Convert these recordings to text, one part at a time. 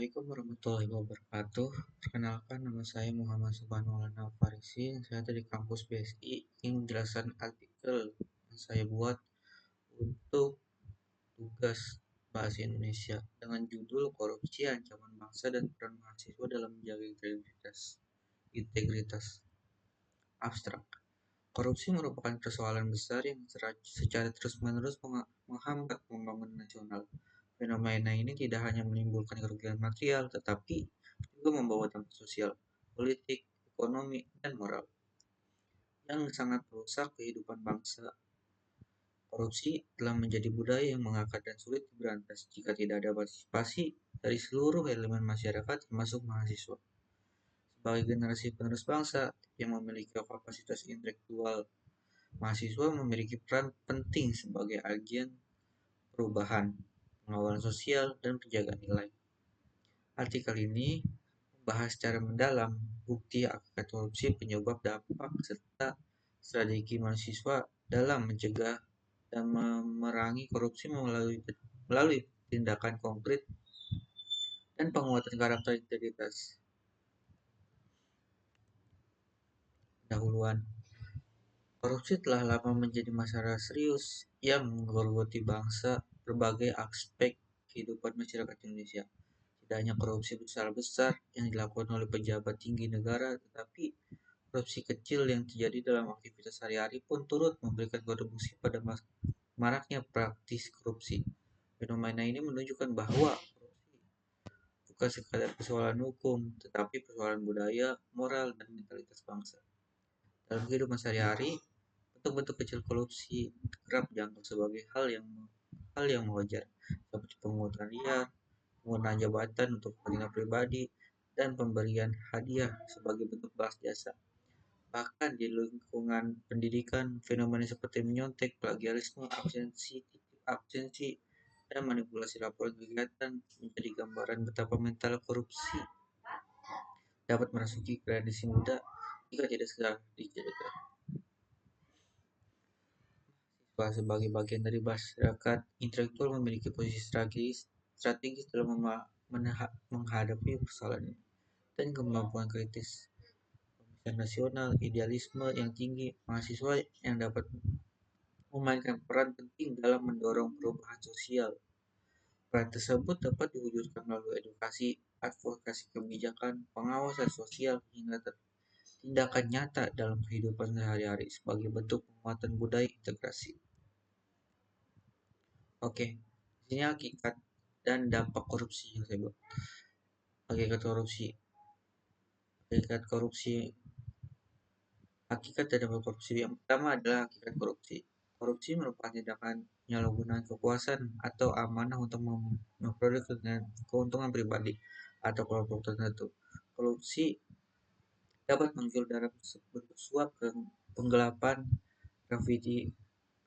Assalamualaikum warahmatullahi wabarakatuh. Perkenalkan, nama saya Muhammad Subhanul Farisi. Saya dari kampus BSI. Ini menjelaskan artikel yang saya buat untuk tugas bahasa Indonesia dengan judul Korupsi Ancaman Bangsa dan Peran Mahasiswa dalam Menjaga Integritas. Abstrak. Korupsi merupakan persoalan besar yang secara terus-menerus menghambat pembangunan nasional. Fenomena ini tidak hanya menimbulkan kerugian material, tetapi juga membawa dampak sosial, politik, ekonomi, dan moral yang sangat merusak kehidupan bangsa. Korupsi telah menjadi budaya yang mengakar dan sulit diberantas jika tidak ada partisipasi dari seluruh elemen masyarakat, termasuk mahasiswa. Sebagai generasi penerus bangsa yang memiliki kapasitas intelektual, mahasiswa memiliki peran penting sebagai agen perubahan, pengawalan sosial, dan penjaga nilai. Artikel ini membahas secara mendalam bukti akibat korupsi, penyebab, dampak, serta strategi mahasiswa dalam mencegah dan memerangi korupsi melalui tindakan konkret dan penguatan karakter integritas. Pendahuluan. Korupsi telah lama menjadi masalah serius yang menggerogoti bangsa berbagai aspek kehidupan masyarakat Indonesia. Tidak hanya korupsi besar-besar yang dilakukan oleh pejabat tinggi negara, tetapi korupsi kecil yang terjadi dalam aktivitas sehari-hari pun turut memberikan kontribusi pada maraknya praktis korupsi. Fenomena ini menunjukkan bahwa korupsi bukan sekadar persoalan hukum, tetapi persoalan budaya, moral, dan mentalitas bangsa. Dalam kehidupan sehari-hari, bentuk-bentuk kecil korupsi kerap dianggap sebagai hal yang wajar, seperti pungutan liar, penggunaan jabatan untuk kepentingan pribadi, dan pemberian hadiah sebagai bentuk balas jasa. Bahkan di lingkungan pendidikan, fenomena seperti menyontek, plagiarisme, absensi, dan manipulasi laporan kegiatan menjadi gambaran betapa mental korupsi dapat merasuki generasi muda jika tidak segera dijaga. Sebagai bagian dari masyarakat intelektual memiliki posisi strategis dalam menghadapi persoalan ini, dan kemampuan kritis pemikiran nasional, idealisme yang tinggi, mahasiswa yang dapat memainkan peran penting dalam mendorong perubahan sosial. Peran tersebut dapat diwujudkan melalui edukasi, advokasi kebijakan, pengawasan sosial, hingga tindakan nyata dalam kehidupan sehari-hari sebagai bentuk penguatan budaya integrasi. Oke, di sini hakikat dan dampak korupsi yang saya buat. Hakikat korupsi. Hakikat dan dampak korupsi. Yang pertama adalah hakikat korupsi. Korupsi merupakan tindakan penyalahgunaan kekuasaan atau amanah untuk memperoleh keuntungan pribadi atau kelompok tertentu. Korupsi dapat muncul dalam bentuk suap, penggelapan,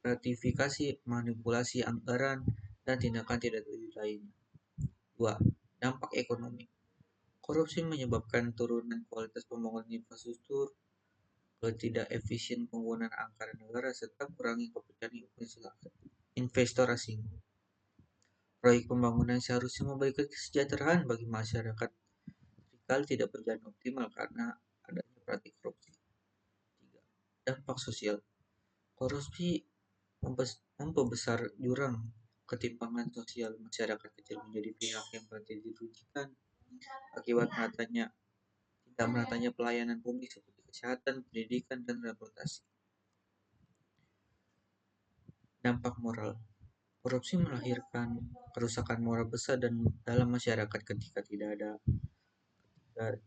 gratifikasi, manipulasi anggaran, dan tindakan tidak terpuji lainnya. 2. Dampak ekonomi. Korupsi menyebabkan turunan kualitas pembangunan infrastruktur, ketidak efisien penggunaan anggaran negara, serta kurangi kepercayaan investor asing. Proyek pembangunan seharusnya memberikan kesejahteraan bagi masyarakat, seringkali tidak berjalan optimal karena adanya praktik korupsi. 3. Dampak sosial. Korupsi memperbesar jurang ketimpangan sosial. Masyarakat kecil menjadi pihak yang paling dirugikan akibat tidak meratanya pelayanan publik seperti kesehatan, pendidikan, dan transportasi. Dampak moral. Korupsi melahirkan kerusakan moral besar dalam masyarakat ketika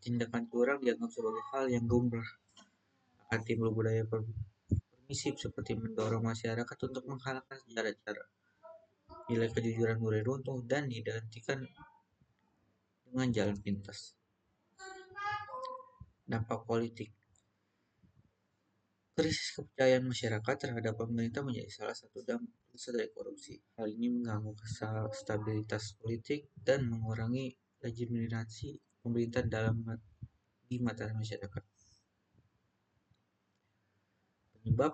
tindakan curang dianggap sebagai hal yang lumrah. Akan timbul budaya permisif seperti mendorong masyarakat untuk menghalalkan segala cara. Nilai kejujuran mulai runtuh dan digantikan dengan jalan pintas. Dampak politik. Krisis kepercayaan masyarakat terhadap pemerintah menjadi salah satu dampak besar dari korupsi. Hal ini mengganggu stabilitas politik dan mengurangi legitimasi pemerintah di mata masyarakat. Penyebab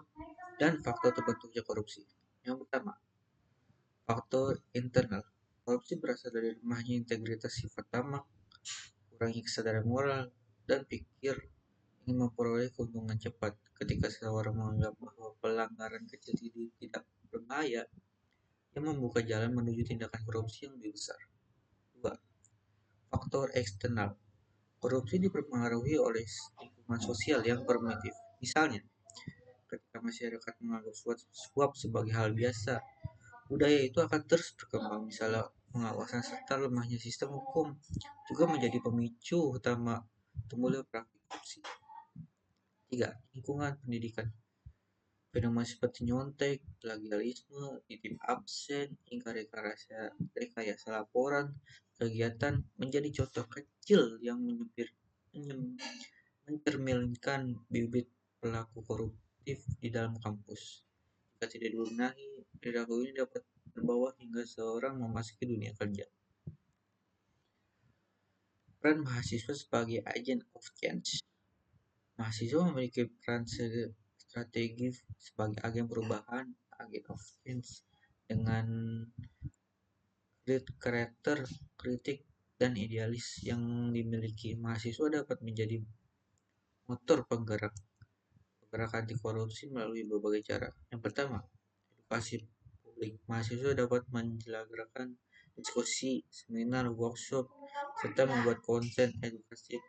dan faktor terbentuknya korupsi. Yang pertama, faktor internal. Korupsi berasal dari lemahnya integritas sifat tamak, kurangnya kesadaran moral, dan pikir ingin memperoleh keuntungan cepat. Ketika seseorang menganggap bahwa pelanggaran kecil tidak berbahaya, ia membuka jalan menuju tindakan korupsi yang lebih besar. 2. Faktor eksternal. Korupsi dipengaruhi oleh lingkungan sosial yang permitif. Misalnya, ketika masyarakat menganggap suap sebagai hal biasa, budaya itu akan terus berkembang. Misalnya, pengawasan serta lemahnya sistem hukum juga menjadi pemicu utama tumbuhnya praktik korupsi. 3. Lingkungan pendidikan. Fenomena seperti nyontek, plagiarisme, titip absen, hingga rekayasa laporan kegiatan menjadi contoh kecil yang mencerminkan bibit pelaku koruptif di dalam kampus. Jika tidak dibenahi, perilaku ini dapat terbawa hingga seorang memasuki dunia kerja. Peran mahasiswa sebagai agent of change. Mahasiswa memiliki peran strategis sebagai agen perubahan, agent of change, dengan karakter kritik dan idealis yang dimiliki. Mahasiswa dapat menjadi motor penggerak anti korupsi melalui berbagai cara. Yang pertama, edukasi publik. Mahasiswa dapat menyelenggarakan diskusi, seminar, workshop, serta membuat konten edukasi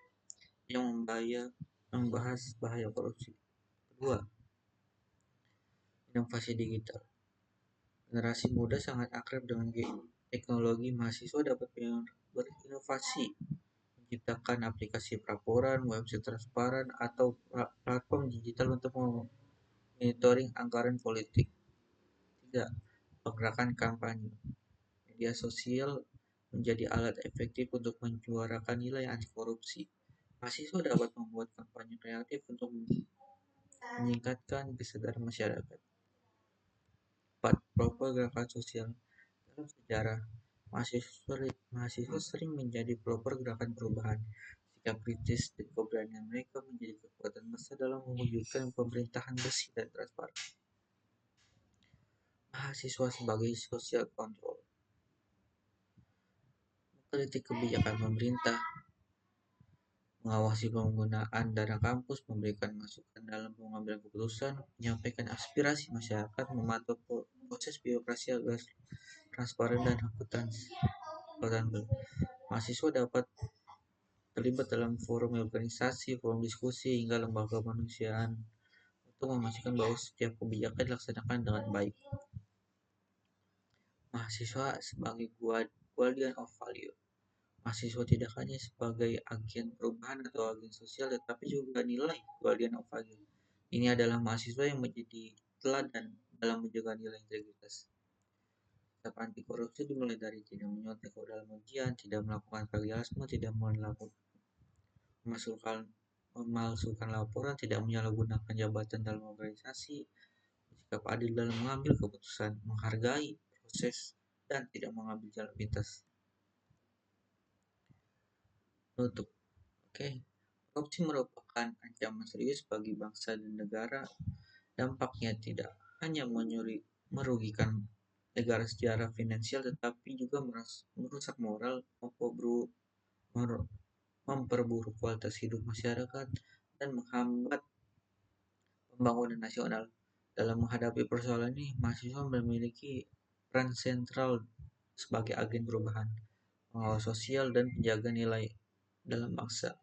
yang membahas bahaya korupsi. Kedua, inovasi digital. Generasi muda sangat akrab dengan teknologi. Mahasiswa dapat berinovasi, menciptakan aplikasi pelaporan, website transparan, atau platform digital untuk monitoring anggaran politik. 3. Pergerakan kampanye. Media sosial menjadi alat efektif untuk menyuarakan nilai anti korupsi. Mahasiswa dapat membuat kampanye kreatif untuk meningkatkan kesadaran masyarakat. 4. Gerakan sosial. Dalam sejarah, mahasiswa sering menjadi pelopor gerakan perubahan. Sikap kritis dan keberanian mereka menjadi kekuatan besar dalam mewujudkan pemerintahan bersih dan transparan. Mahasiswa sebagai social control. Mengkritik kebijakan pemerintah, mengawasi penggunaan dana kampus, memberikan masukan dalam pengambilan keputusan, menyampaikan aspirasi masyarakat, memantau proses birokrasi agar transparan dan akuntabel. Mahasiswa dapat terlibat dalam forum organisasi, forum diskusi, hingga lembaga kemanusiaan untuk memastikan bahwa setiap kebijakan dilaksanakan dengan baik. Mahasiswa sebagai guardian of value. Mahasiswa tidak hanya sebagai agen perubahan atau agen sosial, tetapi juga nilai guardian of value. Ini adalah mahasiswa yang menjadi teladan dalam menjaga nilai integritas. Sikap anti korupsi dimulai dari tidak menyontek dalam ujian, tidak melakukan plagiarisme, tidak memalsukan laporan, tidak menyalahgunakan jabatan dalam organisasi, sikap adil dalam mengambil keputusan, menghargai proses, dan tidak mengambil jalan pintas. Penutup. Korupsi merupakan ancaman serius bagi bangsa dan negara. Dampaknya tidak hanya merugikan negara secara finansial, tetapi juga merusak moral, memperburuk kualitas hidup masyarakat, dan menghambat pembangunan nasional. Dalam menghadapi persoalan ini, mahasiswa memiliki peran sentral sebagai agen perubahan, pengawas sosial, dan penjaga nilai dalam bangsa.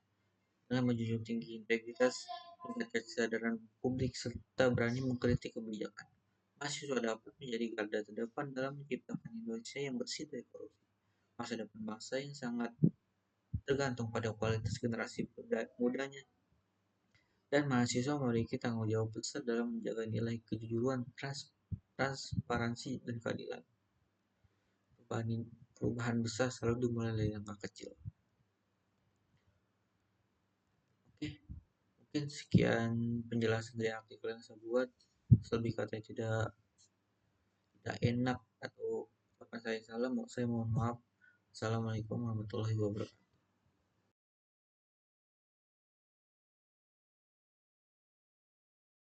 Dengan menjunjung tinggi integritas, meningkatkan kesadaran publik, serta berani mengkritik kebijakan, mahasiswa dapat menjadi garda terdepan dalam menciptakan Indonesia yang bersih dari korupsi. Masa depan bangsa yang sangat tergantung pada kualitas generasi mudanya, dan mahasiswa memiliki tanggung jawab besar dalam menjaga nilai kejujuran, transparansi, dan keadilan. Perubahan besar selalu dimulai dari langkah kecil. Mungkin sekian penjelasan dari artikel yang saya buat. Selebih kata tidak enak atau apa saya salah, saya mohon maaf. Assalamualaikum warahmatullahi wabarakatuh.